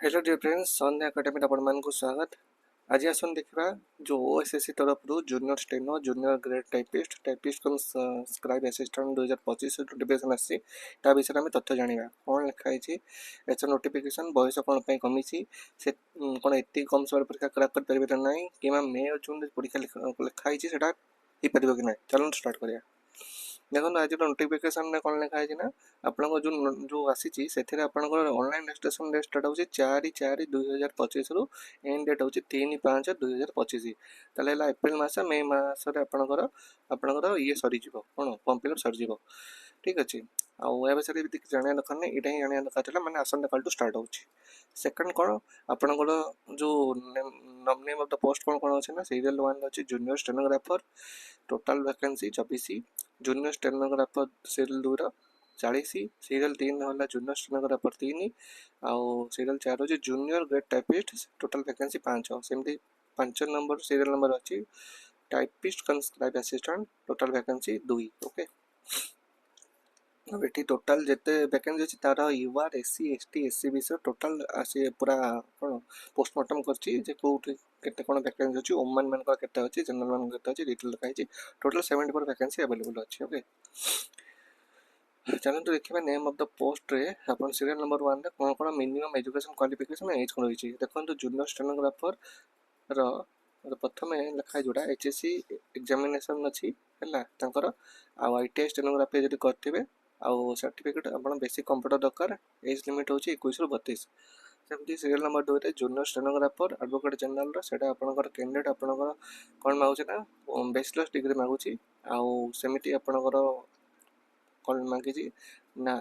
Hello dear friends Sandhya academy आपण को स्वागत। आज आसन देखा जो ओएसएससी तरफ junior steno junior grade typist cum scribe assistant 2025 notification आसी विषय में तथ्य जाना कौन लिखाई एच नोटिफिकेशन बयस कौन कमी से कौन एत कम समय परीक्षा क्रैक कर ना कि मे और जून परीक्षा लिखाई हो पार कि ना चलो स्टार्ट करिया। देखो आज नोटिफिकेशन में कौन लिखाई ना आपन जो जो आसी से ऑनलाइन रजिस्ट्रेशन डेट स्टार्ट हो 4/4/2025 रु एंड डेट हूँ 3/5/2025 ताले एप्रिल मस मे मसरे आपणकर ये सरीज कौन फॉर्म फिलअप सरीज ठीक अच्छे आउ ए विषय भी जाना दरकार नहीं यहाँ ही जाना दरकार मैंने आसंता काल स्टार्ट हो सेकंड कौन आपणकर जो नेम ऑफ द पोस्ट कौन कौन अच्छे ना सीरियल 1 अच्छे junior stenographer total vacancy 24 junior stenographer serial 2 40 serial 3 है जूनियर स्टेनोग्राफर 3 आउ सीरियल 4 हूँ junior grade typist total vacancy 5 सेमती 5 नंबर सीरियल नंबर अच्छी typist cum scribe assistant total vacancy 2 okay. ये टोटाल जिते वैकेंसी अच्छी तार यूआर एससी एसटी एससी विषय टोटाल सी पूरा कौन पोस्टमार्टम करते कौन वैकेंसी अच्छी वुमेन मान अच्छी जनरल मान अच्छी डिटेल लिखाई टोटाल 74 वैकेंसी अवेलेबल अच्छी ओके। चलते देखिए नेम ऑफ द पोस्ट रे अपन सीरियल नंबर 1 कौन कौन मिनिमम एजुकेशन क्वालिफिकेशन एज कौन रही देखो जूनियर स्टेनोग्राफर प्रथम लिखाई जोड़ा एचएससी एग्जामिनेशन अच्छी है आईटीआई स्टेनोग्राफी जब करेंगे आउ सर्टिफिकेट आप बेसिक कंप्यूटर दरकार एज लिमिट हूँ 21 रु 32 सेमती serial number 2 junior stenographer advocate general सेटा आपनकर कैंडिडेट आपनकर कौन मागुचे ना बैचलर्स डिग्री मागुची आउ सेमिति आपनकर कौन मांगी ना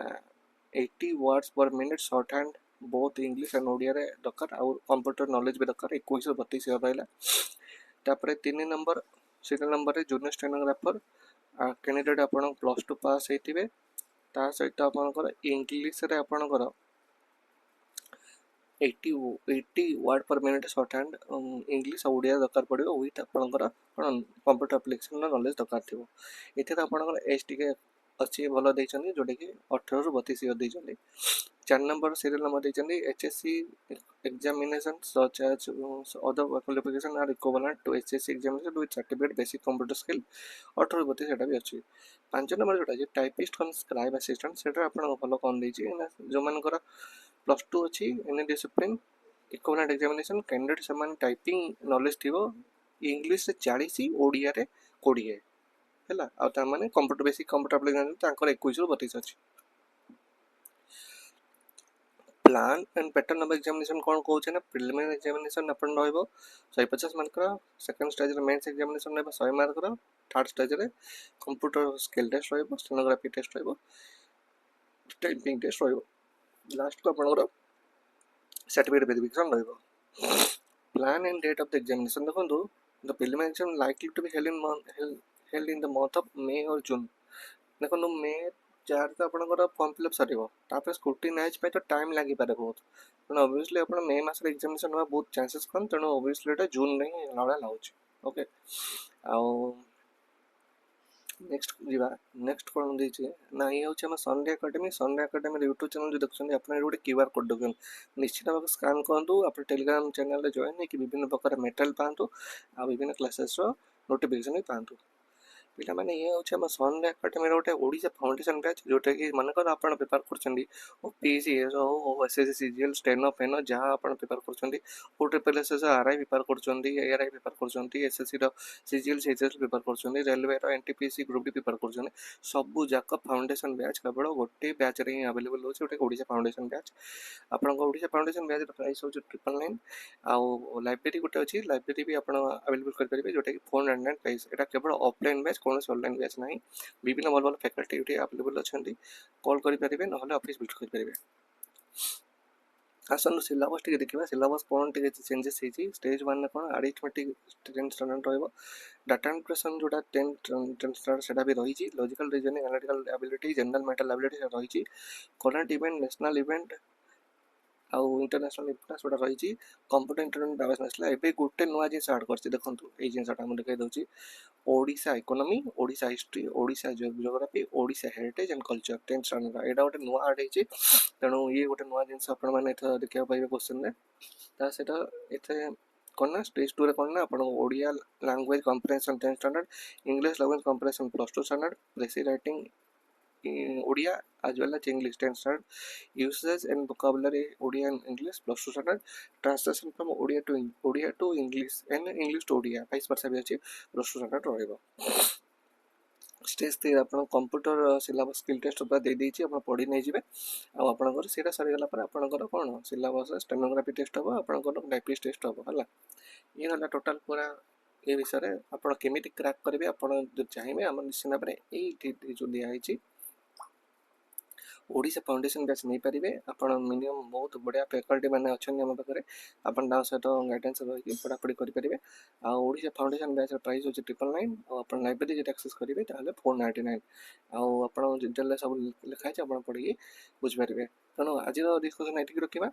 80 words per minute short hand both English and Odia दरकार आउ कंप्यूटर नॉलेज भी दरकार 21 रु 32 रहा। तापर 3 number serial number junior stenographer candidate आपन +2 पास होते ता सहित आपनकर इंग्लिश रे आपनकर 80 word per minute short hand English और ओडिया दरकार पड़ो विथ आपनकर कौन कंप्यूटर एप्लिकेशन नॉलेज दरकार थी ये आपनकर एज टी अच्छी भल देते जोटा कि 18 रु 32 देते। 4 नंबर सीरियल नंबर देते HSC examination such as other qualification are equivalent to HSC examination with certificate basic computer skill 18 रु 32 भी अच्छी। 5 नंबर जोटा टाइपिस्ट कम स्क्राइब असिस्टेंट से भल कौन देती जो मनकर +2 अच्छी any discipline equivalent examination candidate से टाइपिंग नॉलेज थी इंग्लिश 40 ओडिया 20 है आने कंप्यूटर बेसिक कंप्यूटर एप्लिकेशन 21 रु 32 अच्छी। Plan and pattern of examination कौन कौन ना प्रिलिमिनरी एग्जामिनेशन अपन रहा 150 mark second stage mains examination रहा 100 मार्क थर्ड स्टेज रे कंप्यूटर स्किल टेस्ट रहा स्टेनोग्राफी टेस्ट रहा टाइपिंग टेस्ट रहा लास्ट को अपन सर्टिफिकेट वेरिफिकेशन रहा। Plan and date of the examination देखो the preliminary exam likely to be held in the month of May और June देखो मे 4 तो आपंकर फॉर्म फिलअप सर स्क्रूटिनाइज तो टाइम लगी पारे बहुत तेणु ओबियसली आप मे मस एग्जामिनेशन होगा बहुत चांसेस कम तेणु ओबियसली जून में ही लगुच ओके। आउ नेक्स्ट जीवा नेक्स्ट कौन देचे ना ये हूँ आम संडे एकेडमी यूट्यूब चैनल जो देखते आप गोटे क्यूआर कोड देखते निश्चित भाव स्कान करूँ आप टेलीग्राम चैनल जॉइन होकर विभिन्न प्रकार मेटेरियल पातु आ विभिन्न क्लासेस नोटिफिकेशन भी पातु पिला माने ये हूँ आम संडे एकेडमी गोटे ओडिशा फाउंडेशन बैच जोटा कि मनकर आप प्रिपेयर कर पीसीएस हो एसएससी सीजीएल स्टेनो फेनो जहाँ आप प्रिपेयर कर ट्रिपल एसएस आरआई प्रिपेयर कर एआरआई प्रिपेयर कर एसएससी सीजीएल सीजीएल प्रिपेयर कर railway NTPC group D prepare कर सबू जाक फाउंडेशन बैच केवल गोटे बैच रे ही अवेलेबल हो ओडिशा फाउंडेशन बैच आप ओडिशा फाउंडेशन बैच प्राइस हूँ 999 आउ लाइब्रेरी गोटे अच्छी लाइब्रेरी भी आप अवेलेबल करेंगे जोटा कि 499 प्राइस यहाँ केवल ऑफलाइन बैच कौन ऑनलाइन बैच ना विभिन्न भल भल फैकल्टी ये अवेलेबल अच्छा कॉल करेंगे ना ऑफिस विजिट करेंगे। आसन सिलेबस टी देखा सिलेबस कौन टे चेंजेस होती स्टेज 1 कौन अरिथमेटिक 10th स्टैंडर्ड रहा डाटा इंप्रेशन जोटा 10th स्टैंडर्ड से भी रही logical reasoning analytical ability general mental ability रही करंट इवेंट नेशनल इवेंट आउ इंटरनेशनल इम्पोर्टेंस गोटा रही कंप्यूटर इंटरनेट अवेयरनेस एबे गोटे नुआ जिन आड कर देखो ये जिनसा मुझे देखा दूसरी Odisha economy Odisha history Odisha geography Odisha heritage and culture 10th standard यहाँ गोटे नुआ आड होती तेणु ये गोटे नुआ जिन आपने देखा पाइबे क्वेश्चन में इतने कौन ना स्टेज 2 रे कौन ना आपन Odia language comprehension 10th standard English language comprehension +2 standard प्रेसी writing Odia as well as English 10th standard uses and vocabulary Odia and English +2 standard translation from Odia to English and English to Odia vice versa भी अच्छी +2 standard ରହିବ stage 3 ଆପଣ computer syllabus skill test ପୁରା ଦେଇଦେଇଛି ଆପଣ ପଢ଼ି ନେଇଯିବେ ଆଉ ଆପଣଙ୍କର ସେଇଟା ସରିଗଲା ପରେ ଆପଣଙ୍କର କ'ଣ ସିଲାବସ୍ ଷ୍ଟେନୋଗ୍ରାଫି ଟେଷ୍ଟ ହେବ ଆପଣଙ୍କର ଟାଇପିଷ୍ଟ ଟେଷ୍ଟ ହେବ ହେଲା ଇଏ ହେଲା ଟୋଟାଲ୍ ପୁରା ଏ ବିଷୟରେ ଆପଣ କେମିତି କ୍ରାକ୍ କରିବେ ଆପଣ ଯଦି ଚାହିଁବେ ଆମର ନିଶ୍ଚିତ ଭାବରେ ଏଇ ଯେଉଁ ଦିଆହେଇଛି ओडिशा फाउंडेशन बैच नहीं पारे आप मिनिमम बहुत बढ़िया फैकल्टी मैंने अच्छा आम पाखे आपन सहित गाइडेंस रही पढ़ापढ़ी करेंगे ओडिशा फाउंडेशन बैच प्राइस हूँ 999 आप लाइब्रेरी जब एक्सेस करेंगे 499 आप डिटेल सब लिखाई आप पढ़ी बुझिपारे तेणु आज डिस्कसन ये रखा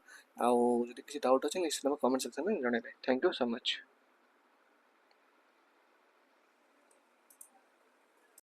आदि किसी डाउट अच्छे निश्चित कमेंट सेक्शन में जनइबे थैंक यू सो मच।